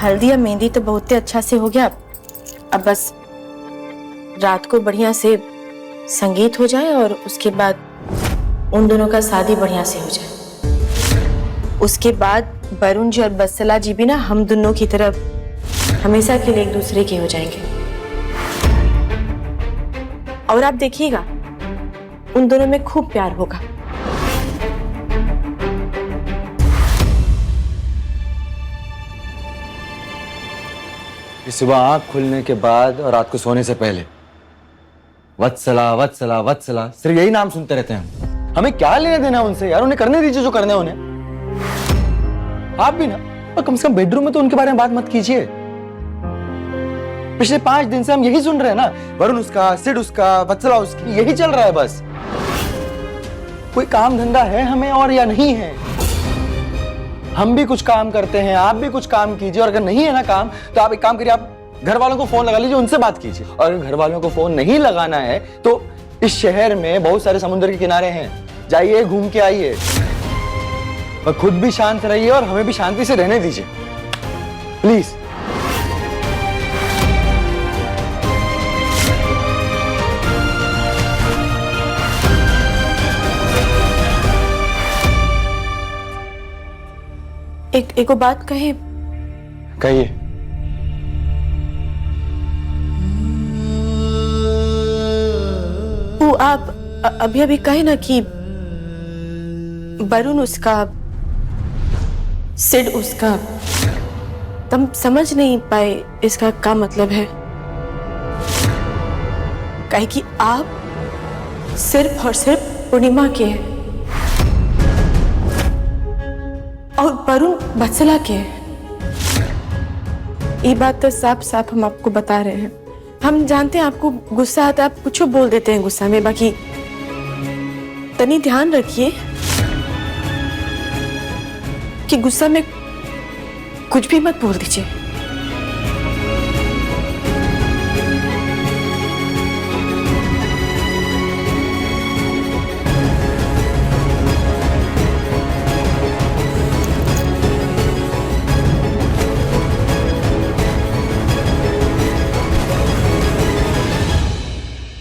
हल्दी या मेहंदी तो बहुत ही अच्छा से हो गया। अब बस रात को बढ़िया से संगीत हो जाए और उसके बाद उन दोनों का शादी बढ़िया से हो जाए। उसके बाद वरुण जी और बत्सला जी भी ना हम दोनों की तरफ हमेशा के लिए एक दूसरे के हो जाएंगे। और आप देखिएगा उन दोनों में खूब प्यार होगा। सुबह आंख खुलने के बाद और रात को सोने से पहले वत्सला वत्सला वत्सला सिर्फ यही नाम सुनते रहते हैं। हमें क्या लेना देना उनसे यार, उन्हें करने दीजिए जो करने उन्हें। आप भी ना, और कम से कम बेडरूम में तो उनके बारे में बात मत कीजिए। पिछले 5 दिन से हम यही सुन रहे हैं ना, वरुण उसका, सिड उसका, वत्सला उसकी, यही चल रहा है बस। कोई काम धंधा है हमें और या नहीं है? हम भी कुछ काम करते हैं, आप भी कुछ काम कीजिए, और अगर नहीं है ना काम तो आप एक काम करिए, आप घर वालों को फोन लगा लीजिए, उनसे बात कीजिए। और अगर घर वालों को फोन नहीं लगाना है तो इस शहर में बहुत सारे समुद्र के किनारे हैं, जाइए घूम के आइए और खुद भी शांत रहिए और हमें भी शांति से रहने दीजिए प्लीज। एक बात कहे। कहिए। वो आप अभी अभी कहे ना कि वरुण उसका, सिड उसका, तुम समझ नहीं पाए इसका क्या मतलब है? कहे कि आप सिर्फ और सिर्फ पूर्णिमा के हैं और वरुण वत्सला के हैं। ये बात तो साफ साफ हम आपको बता रहे हैं। हम जानते हैं आपको गुस्सा आता है, आप कुछ बोल देते हैं गुस्सा में, बाकी तनी ध्यान रखिए कि गुस्सा में कुछ भी मत बोल दीजिए।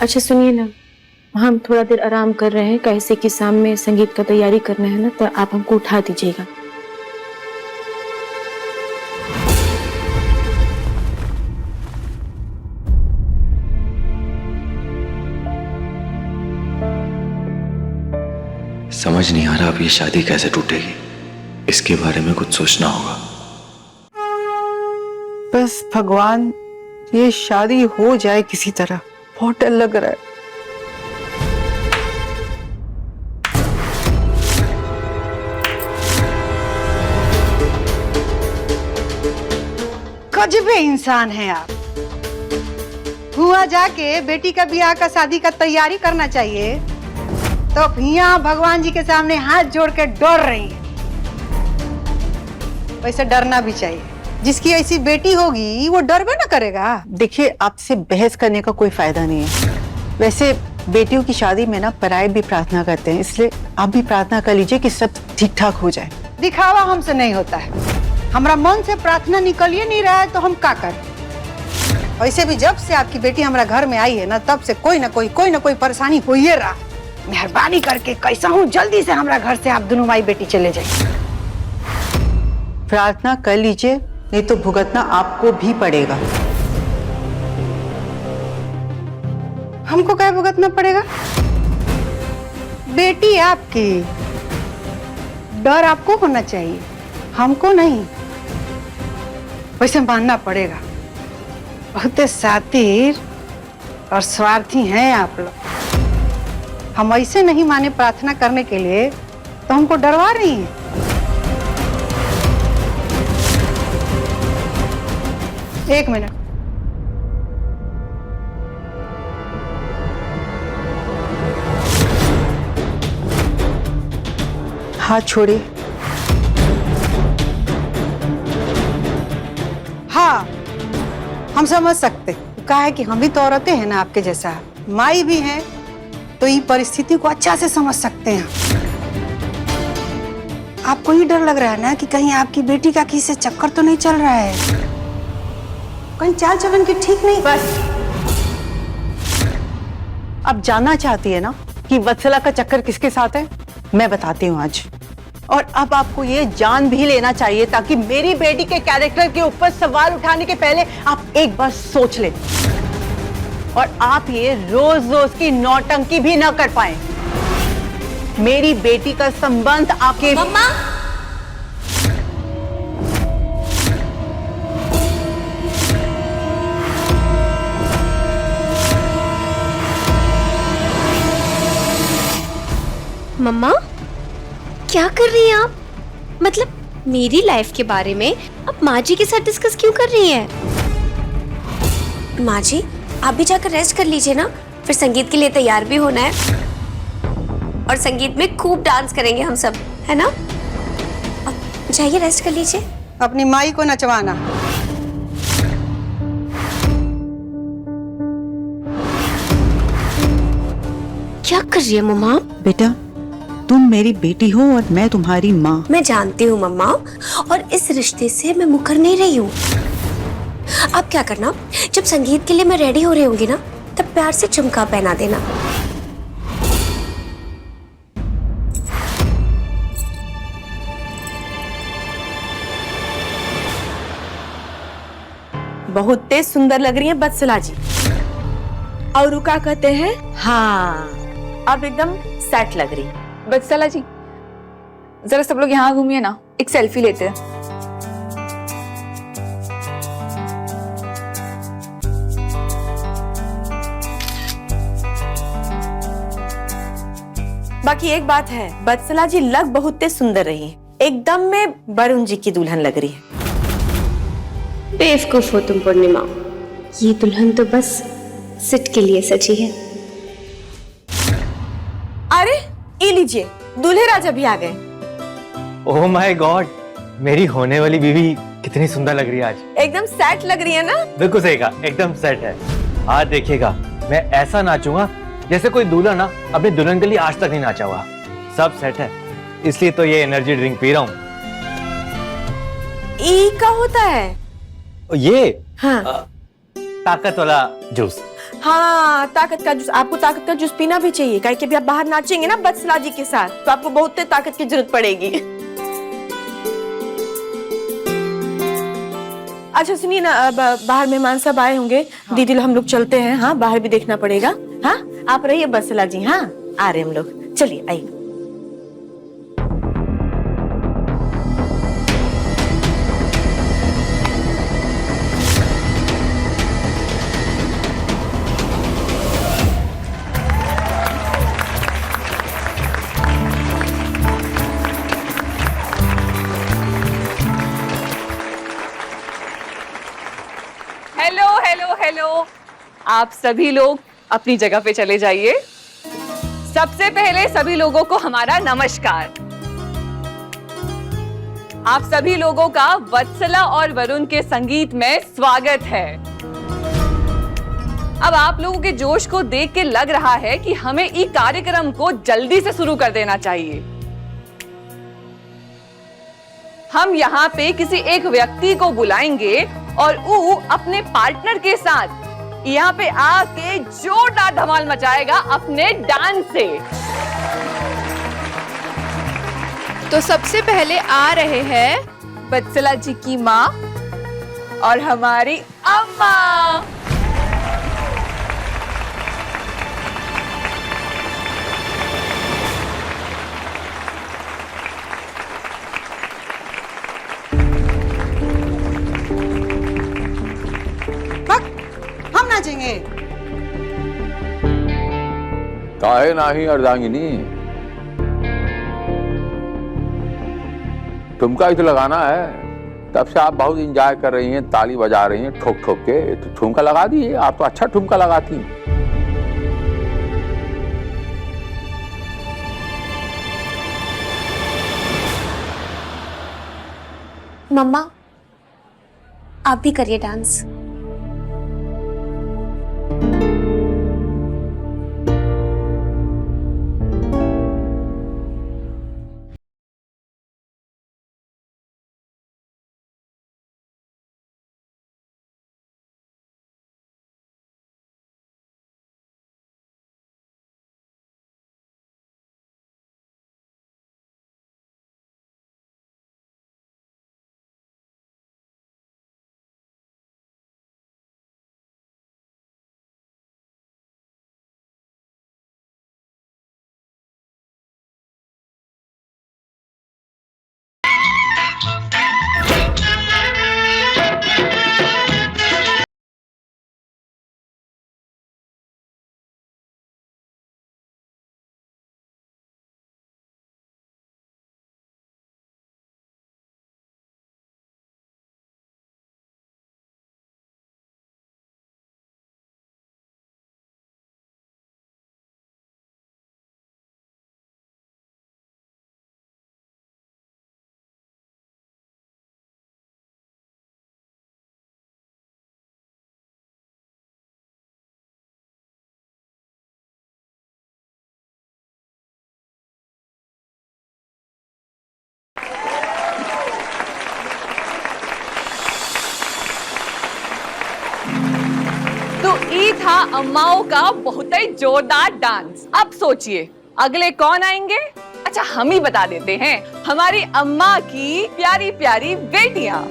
अच्छा सुनिए ना, हम थोड़ा देर आराम कर रहे हैं, कैसे कि शाम में संगीत का तैयारी करना है ना, तो आप हमको उठा दीजिएगा। समझ नहीं आ रहा अब ये शादी कैसे टूटेगी, इसके बारे में कुछ सोचना होगा। बस भगवान ये शादी हो जाए किसी तरह, बहुत डर लग रहा है। गजबे इंसान हैं आप। हुआ जाके बेटी का ब्याह का शादी का तैयारी करना चाहिए तो यहाँ भगवान जी के सामने हाथ जोड़ के डर रही हैं। वैसे डरना भी चाहिए, जिसकी ऐसी बेटी होगी वो डर भी ना करेगा। देखिए आपसे बहस करने का कोई फायदा नहीं है। वैसे बेटियों की शादी में ना पराये भी प्रार्थना करते हैं, इसलिए आप भी प्रार्थना कर लीजिए कि सब ठीक ठाक हो जाए। दिखावा हमसे नहीं होता है, हमारा मन से प्रार्थना निकल ही नहीं रहा है तो हम क्या करें। वैसे भी जब से आपकी बेटी हमारा घर में आई है ना, तब से कोई ना कोई परेशानी हो ही रहा। मेहरबानी करके कैसा हूँ जल्दी से हमारा घर से आप दोनों माई बेटी चले जाइए। प्रार्थना कर लीजिए, नहीं तो भुगतना आपको भी पड़ेगा। हमको क्या भुगतना पड़ेगा? बेटी आपकी, डर आपको होना चाहिए, हमको नहीं। वैसे मानना पड़ेगा, बहुत शातिर और स्वार्थी हैं आप लोग। हम ऐसे नहीं माने प्रार्थना करने के लिए तो हमको डरवा रही हैं। एक मिनट, हाथ छोड़िए। हाँ, हम समझ सकते। कहा है कि हम भी तो औरतें हैं ना आपके जैसा, माई भी हैं, तो ये परिस्थिति को अच्छा से समझ सकते हैं। आपको ही डर लग रहा है ना कि कहीं आपकी बेटी का किसी से चक्कर तो नहीं चल रहा है, कहीं चाल चलन की ठीक नहीं। बस अब जानना चाहती है ना कि वत्सला का चक्कर किसके साथ है? मैं बताती हूँ आज। और अब आपको ये जान भी लेना चाहिए ताकि मेरी बेटी के कैरेक्टर के ऊपर सवाल उठाने के पहले आप एक बार सोच लें और आप ये रोज रोज की नौटंकी भी ना कर पाए। मेरी बेटी का संबंध आपके मम्मा, मम्मा क्या कर रही हैं आप? मतलब मेरी लाइफ के बारे में आप माँ जी के साथ डिस्कस क्यों कर रही हैं? माँ जी आप भी जाकर रेस्ट कर लीजिए ना, फिर संगीत के लिए तैयार भी होना है और संगीत में खूब डांस करेंगे हम सब, है ना? अब जाइए रेस्ट कर लीजिए। अपनी माई को नचवाना। क्या कर रही है मम्मा? बेटा तुम मेरी बेटी हो और मैं तुम्हारी माँ। मैं जानती हूँ मम्मा, और इस रिश्ते से मैं मुकर नहीं रही हूँ। अब क्या करना, जब संगीत के लिए मैं रेडी हो रही होंगी ना, तब प्यार से झुमका पहना देना। बहुत तेज सुंदर लग रही है वत्सला जी। और रुका कहते हैं हाँ, अब एकदम सेट लग रही है। वत्सला जी जरा सब लोग यहाँ घूमिए ना, एक सेल्फी लेते हैं। बाकी एक बात है, वत्सला जी लग बहुत तेज सुंदर रही है, एकदम में वरुण जी की दुल्हन लग रही है। बेवकूफ हो तुम पूर्णिमा, ये दुल्हन तो बस सिट के लिए सजी है। अरे ये लीजिए, दूल्हे राजा भी आ गए। ओह माय गॉड, मेरी होने वाली बीवी कितनी सुंदर लग रही है आज। एकदम सेट लग रही है ना? बिल्कुल सही कहा, एकदम सेट है। आज देखिएगा मैं ऐसा नाचूंगा जैसे कोई दूल्हा ना अपनी दुल्हन के लिए आज तक नहीं नाचा हुआ। सब सेट है, इसलिए तो ये एनर्जी ड्रिंक पी रहा हूँ। ई का होता है ये हाँ। ताकत वाला जूस। हाँ, ताकत का जूस। आपको ताकत का जूस पीना भी चाहिए, काहे कि अभी आप बाहर नाचेंगे ना वत्सला जी के साथ, तो आपको बहुत ताकत की जरूरत पड़ेगी। अच्छा सुनिए ना, अब बाहर मेहमान सब आए होंगे। हाँ। दीदी हम लोग चलते हैं। हाँ, बाहर भी देखना पड़ेगा। हाँ, आप रहिए वत्सला जी। हाँ, आ रहे हम लोग, चलिए आइए। हेलो हेलो हेलो, आप सभी लोग अपनी जगह पे चले जाइए। सबसे पहले सभी लोगों को हमारा नमस्कार। आप सभी लोगों का वत्सला और वरुण के संगीत में स्वागत है। अब आप लोगों के जोश को देख के लग रहा है कि हमें इस कार्यक्रम को जल्दी से शुरू कर देना चाहिए। हम यहाँ पे किसी एक व्यक्ति को बुलाएंगे और वो अपने पार्टनर के साथ यहाँ पे आके जोरदार धमाल मचाएगा अपने डांस से। तो सबसे पहले आ रहे हैं वत्सला जी की माँ और हमारी अम्मा। हम नाचेंगे। काहे नाही अर्धांगिनी, ठुमका ही तो लगाना है। तब से आप बहुत इंजॉय कर रही हैं, ताली बजा रही हैं ठोक ठोक के, तो ठुमका लगा दीजिए। आप तो अच्छा ठुमका लगाती हैं। मम्मा आप भी करिए डांस। तो ये था अम्माओं का बहुत ही जोरदार डांस। अब सोचिए अगले कौन आएंगे? अच्छा हम ही बता देते हैं, हमारी अम्मा की प्यारी प्यारी बेटियां।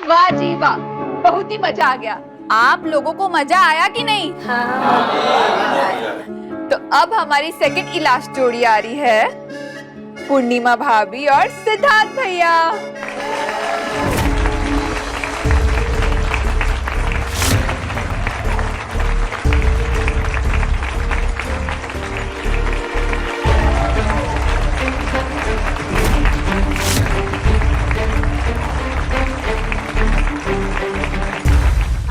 वाह जी वाह, बहुत ही मजा आ गया। आप लोगों को मजा आया कि नहीं? तो अब हमारी सेकंड लास्ट जोड़ी आ रही है, पूर्णिमा भाभी और सिद्धार्थ भैया।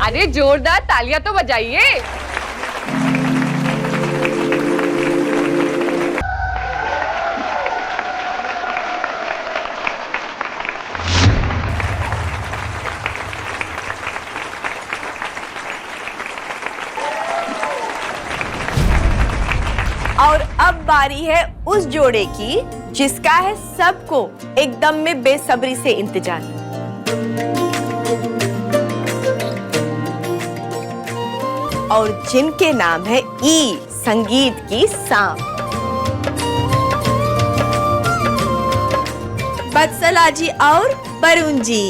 अरे जोरदार तालियां तो बजाइए। और अब बारी है उस जोड़े की जिसका है सबको एकदम में बेसब्री से इंतजार। और जिनके नाम है ई संगीत की सांप, बत्सला जी और Varun ji.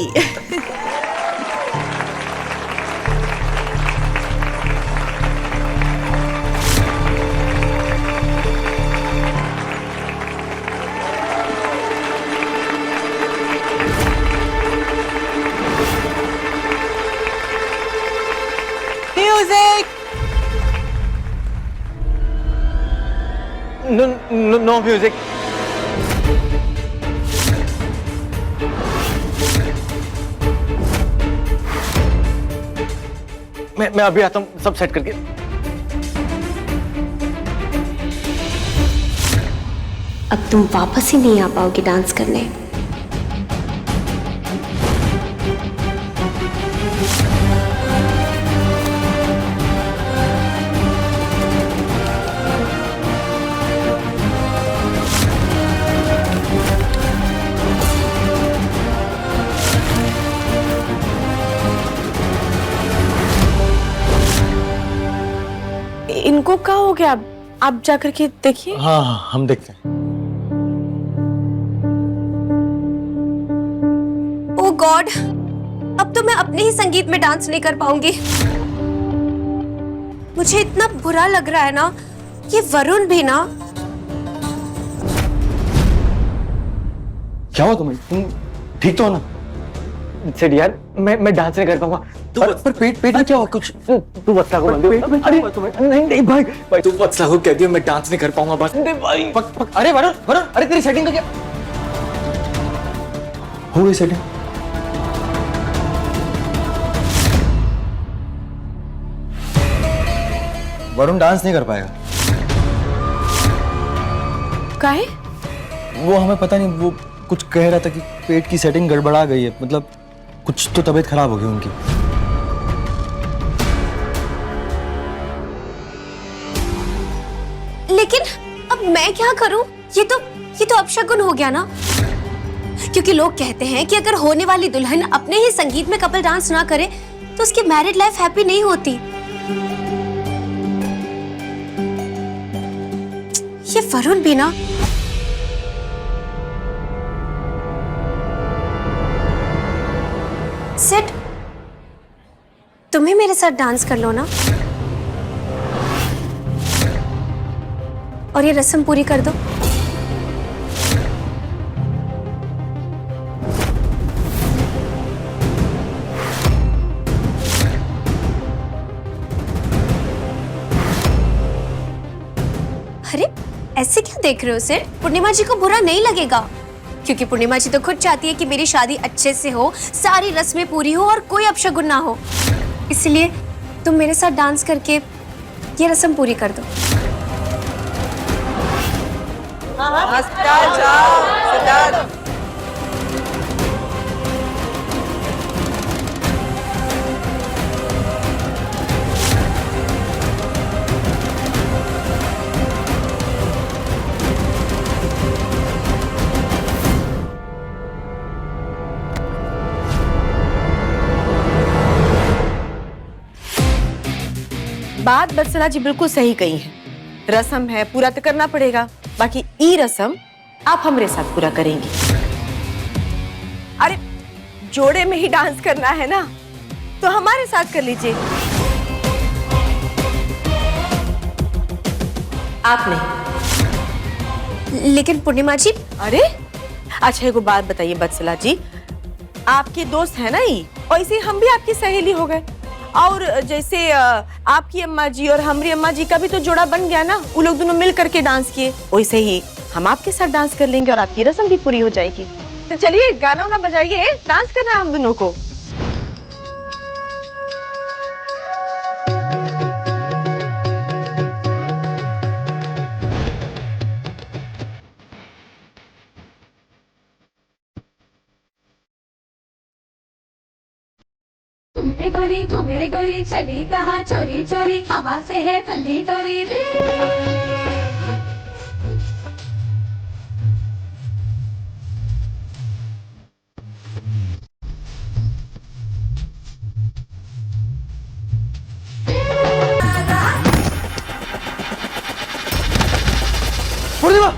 Music. No music. मैं अभी आता हूँ सब सेट करके। अब तुम वापस ही नहीं आ पाओगे डांस करने। इनको क्या हो गया? आप जाकर के देखिए। हाँ हाँ हम देखते हैं। ओह गॉड, अब तो मैं अपने ही संगीत में डांस नहीं कर पाऊंगी। मुझे इतना बुरा लग रहा है ना, ये वरुण भी ना। क्या हुआ तुम्हें? तुम ठीक तो हो ना? सेठ यार मैं डांस नहीं कर पाऊंगा। पर पेट में क्या हुआ? कुछ तू वत्सला को बोल दे। अरे नहीं भाई तू वत्सला को कह दियो मैं डांस नहीं कर पाऊंगा बस। भाई अरे वरुण अरे तेरी सेटिंग का क्या हो गई? सेटिंग वरुण डांस नहीं कर पाएगा। काहे? वो हमें पता नहीं, वो कुछ कह रहा था कि पेट की सेटिंग गड़बड़ा गई है, मतलब कुछ तो तबीयत खराब हो गई उनकी। लेकिन अब मैं क्या करूं? ये तो अपशगुन हो गया ना, क्योंकि लोग कहते हैं कि अगर होने वाली दुल्हन अपने ही संगीत में कपल डांस ना करे तो उसकी मैरिड लाइफ हैप्पी नहीं होती। ये वरुण भी ना, सिड, तुम्हें मेरे साथ डांस कर लो ना, और ये रस्म पूरी कर दो। अरे ऐसे क्या देख रहे हो सिर? पूर्णिमा जी को बुरा नहीं लगेगा, क्योंकि पूर्णिमा जी तो खुद चाहती है कि मेरी शादी अच्छे से हो, सारी रस्में पूरी हो और कोई अपशगुन ना हो। इसलिए तुम मेरे साथ डांस करके ये रस्म पूरी कर दो। बात बत्सला जी बिल्कुल सही कही है। रस्म है, पूरा तो करना पड़ेगा। बाकी ई रस्म आप हमारे साथ पूरा करेंगी। अरे जोड़े में ही डांस करना है ना, तो हमारे साथ कर लीजिए। आप नहीं। लेकिन पूर्णिमा जी, अरे अच्छा एगो बात बताइए बत्सला जी, आपके दोस्त है ना ये, और इसे हम भी आपकी सहेली हो गए। और जैसे आपकी अम्मा जी और हमारी अम्मा जी का भी तो जोड़ा बन गया ना, वो लोग दोनों मिल करके डांस किए, वैसे ही हम आपके साथ डांस कर लेंगे और आपकी रस्म भी पूरी हो जाएगी। तो चलिए गाना वाना बजाइए, डांस करना है हम दोनों को। मेरे गोरी चली कहाँ चोरी चोरी, हवा से है ठंडी डोरी रे। पूर्णिमा,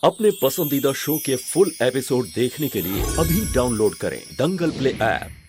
अपने पसंदीदा शो के फुल एपिसोड देखने के लिए अभी डाउनलोड करें दंगल प्ले ऐप।